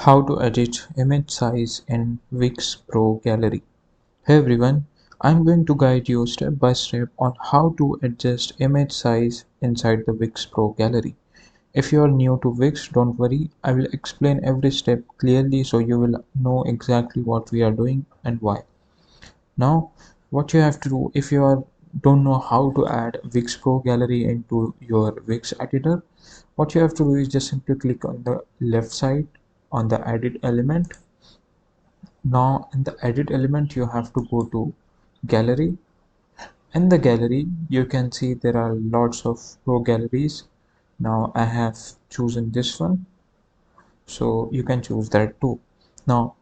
How to edit image size in Wix Pro Gallery. Hey everyone, I'm going to guide you step by step on how to adjust image size inside the Wix Pro Gallery. If you are new to Wix, don't worry, I will explain every step clearly so you will know exactly what we are doing and why. Now, what you have to do if you don't know how to add Wix Pro Gallery into your Wix editor, what you have to do is just simply click on the left side on the edit element. Now in the edit element you have to go to gallery. In the gallery you can see there are lots of pro galleries. Now I have chosen this one, so you can choose that too. Now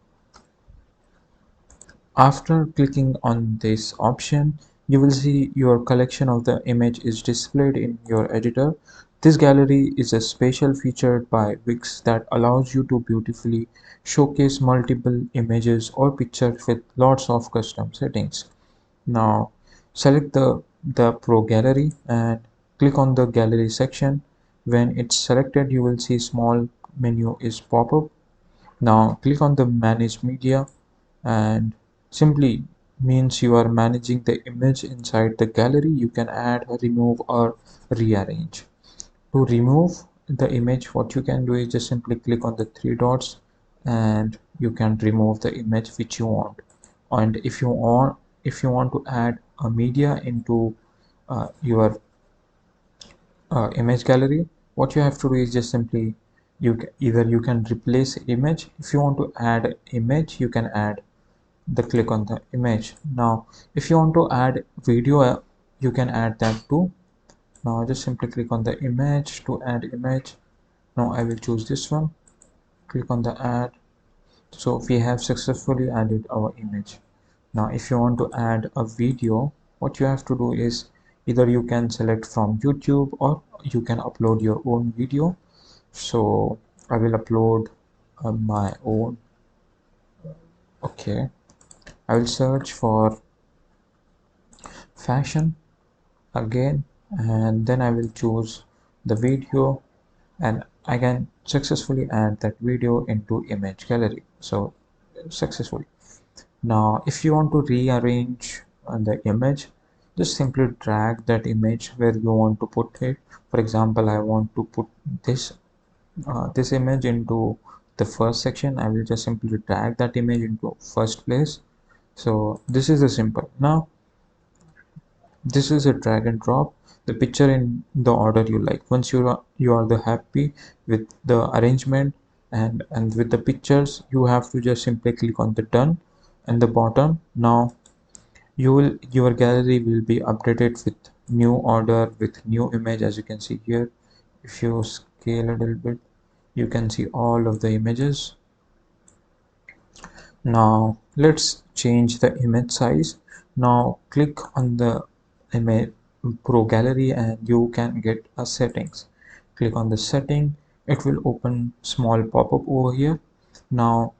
after clicking on this option, you will see your collection of the image is displayed in your editor. This gallery is a special feature by Wix that allows you to beautifully showcase multiple images or pictures with lots of custom settings. Now select the Pro Gallery and click on the gallery section. When it's selected, you will see small menu is pop up. Now click on the manage media and simply means you are managing the image inside the gallery. You can add, remove or rearrange. To remove the image, what you can do is just simply click on the three dots and you can remove the image which you want. And if you want to add a media into your image gallery, what you have to do is just simply either you can replace image. If you want to add image, you can add the click on the image. Now if you want to add video, you can add that too. Now just simply click on the image to add image. Now I will choose this one, click on the add. So we have successfully added our image. Now if you want to add a video, what you have to do is either you can select from YouTube or you can upload your own video. So I will upload my own. Okay, I will search for fashion again, and then I will choose the video and I can successfully add that video into image gallery. So successfully. Now if you want to rearrange the image, just simply drag that image where you want to put it. For example, I want to put this image into the first section. I will just simply drag that image into first place. So this is a simple. Now this is a drag and drop the picture in the order you like. Once you are the happy with the arrangement and with the pictures, you have to just simply click on the done and the bottom. Now your gallery will be updated with new order with new image. As you can see here, if you scale a little bit, you can see all of the images. Now let's change the image size. Now click on the image pro gallery and you can get a settings. Click on the setting, it will open small pop-up over here. Now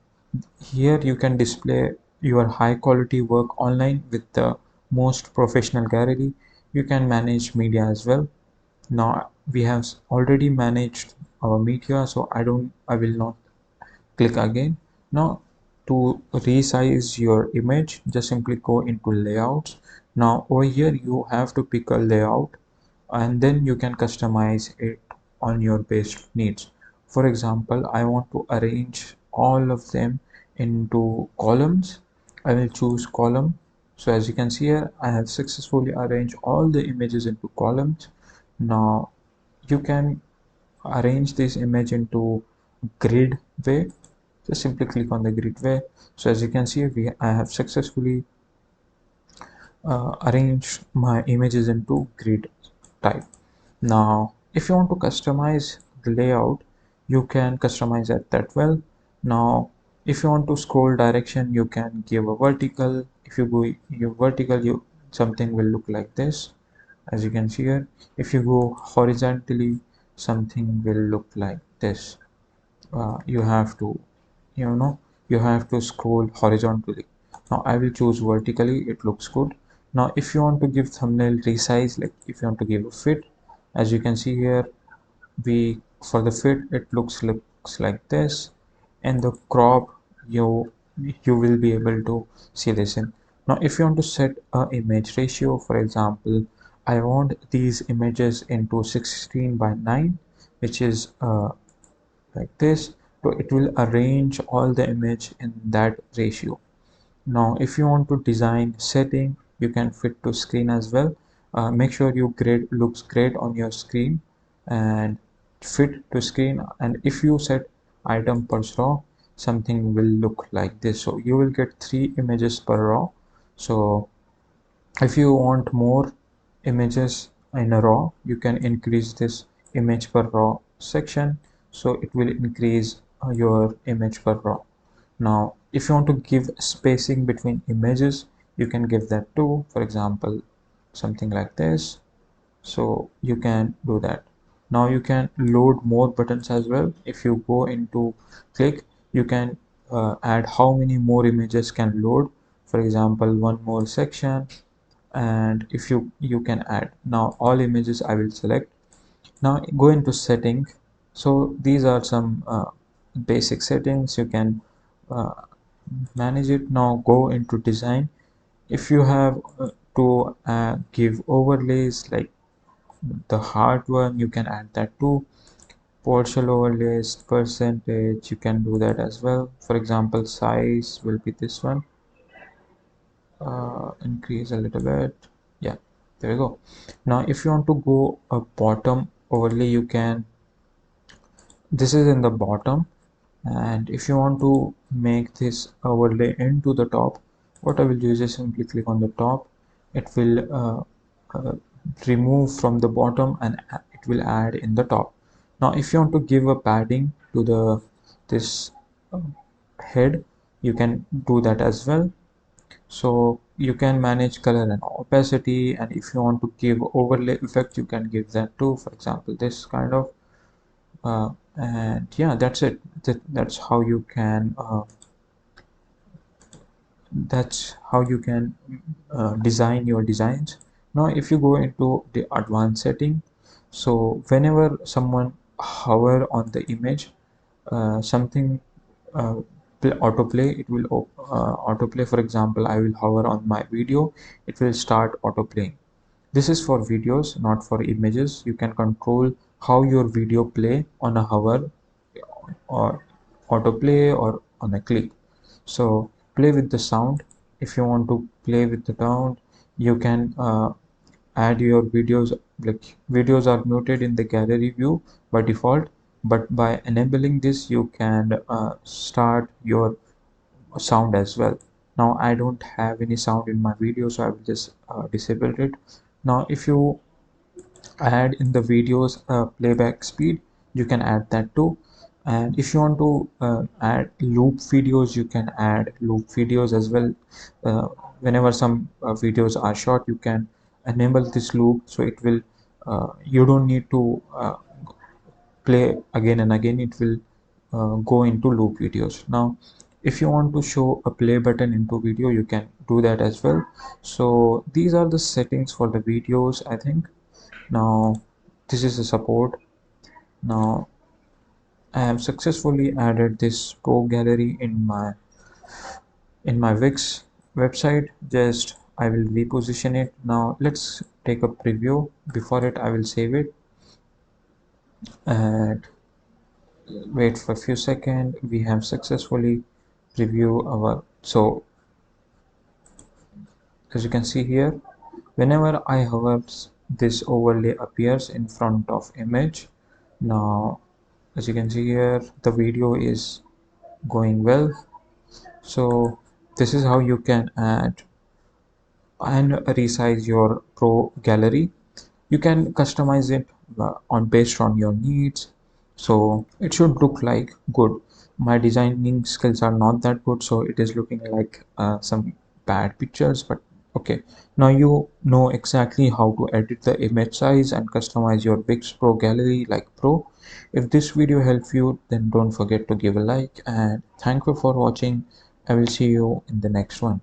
here you can display your high quality work online with the most professional gallery. You can manage media as well. Now we have already managed our media, so I will not click again. Now to resize your image, just simply go into layouts. Now over here you have to pick a layout and then you can customize it on your best needs. For example, I want to arrange all of them into columns. I will choose column. So as you can see here, I have successfully arranged all the images into columns. Now you can arrange this image into grid way. Just simply click on the grid way. So as you can see, I have successfully arranged my images into grid type. Now if you want to customize the layout, you can customize it that well. Now if you want to scroll direction, you can give a vertical. If you go your vertical, you something will look like this. As you can see here, if you go horizontally, something will look like this. You have to you know you have to scroll horizontally. Now I will choose vertically, it looks good. Now if you want to give thumbnail resize, like if you want to give a fit, as you can see here, we for the fit it looks like this. and the crop, you will be able to see this in. Now if you want to set a image ratio, for example, I want these images into 16 by 9, which is like this, so it will arrange all the image in that ratio. Now if you want to design setting, you can fit to screen as well. Make sure your grid looks great on your screen and fit to screen, and if you set item per raw, something will look like this. So you will get 3 images per raw. So if you want more images in a raw, you can increase this image per raw section, so it will increase your image per raw. Now if you want to give spacing between images, you can give that too, for example something like this. So you can do that. Now you can load more buttons as well. If you go into click, you can add how many more images can load, for example one more section, and if you can add. Now all images I will select. Now go into setting. So these are some basic settings. You can uh, manage it. Now go into design. If you have to give overlays like the hard one, you can add that too. Partial overlays, percentage, you can do that as well. For example, size will be this one. Increase a little bit. Yeah, there we go. Now if you want to go a bottom overlay, you can, this is in the bottom, and if you want to make this overlay into the top, what I will do is just simply click on the top. It will remove from the bottom and it will add in the top. Now if you want to give a padding to the this uh, head, you can do that as well. So you can manage color and opacity, and if you want to give overlay effect, you can give that too, for example this kind of and yeah, that's it. That's how you can design your designs. Now if you go into the advanced setting, so whenever someone hover on the image, something uh, autoplay, it will autoplay. For example, I will hover on my video, it will start autoplaying. This is for videos, not for images. You can control how your video play on a hover or autoplay or on a click. So play with the sound. If you want to play with the sound, you can add your videos. Like videos are muted in the gallery view by default, but by enabling this you can start your sound as well. Now I don't have any sound in my video, so I will just disable it. Now if you add in the videos playback speed, you can add that too. And if you want to add loop videos, you can add loop videos as well. Whenever some videos are short, you can enable this loop, so it will you don't need to play again and again. It will go into loop videos. Now if you want to show a play button into video, you can do that as well. So these are the settings for the videos, I think. Now this is the support. Now I have successfully added this pro gallery in my Wix website. Just I will reposition it. Now let's take a preview. Before it I will save it and wait for a few seconds. We have successfully preview our, so as you can see here, whenever I hover, this overlay appears in front of image. Now as you can see here, the video is going well. So this is how you can add and resize your pro gallery. You can customize it on based on your needs, so it should look like good. My designing skills are not that good, so it is looking like some bad pictures, but okay. Now you know exactly how to edit the image size and customize your Wix Pro Gallery like pro. If this video helped you, then don't forget to give a like, and thank you for watching. I will see you in the next one.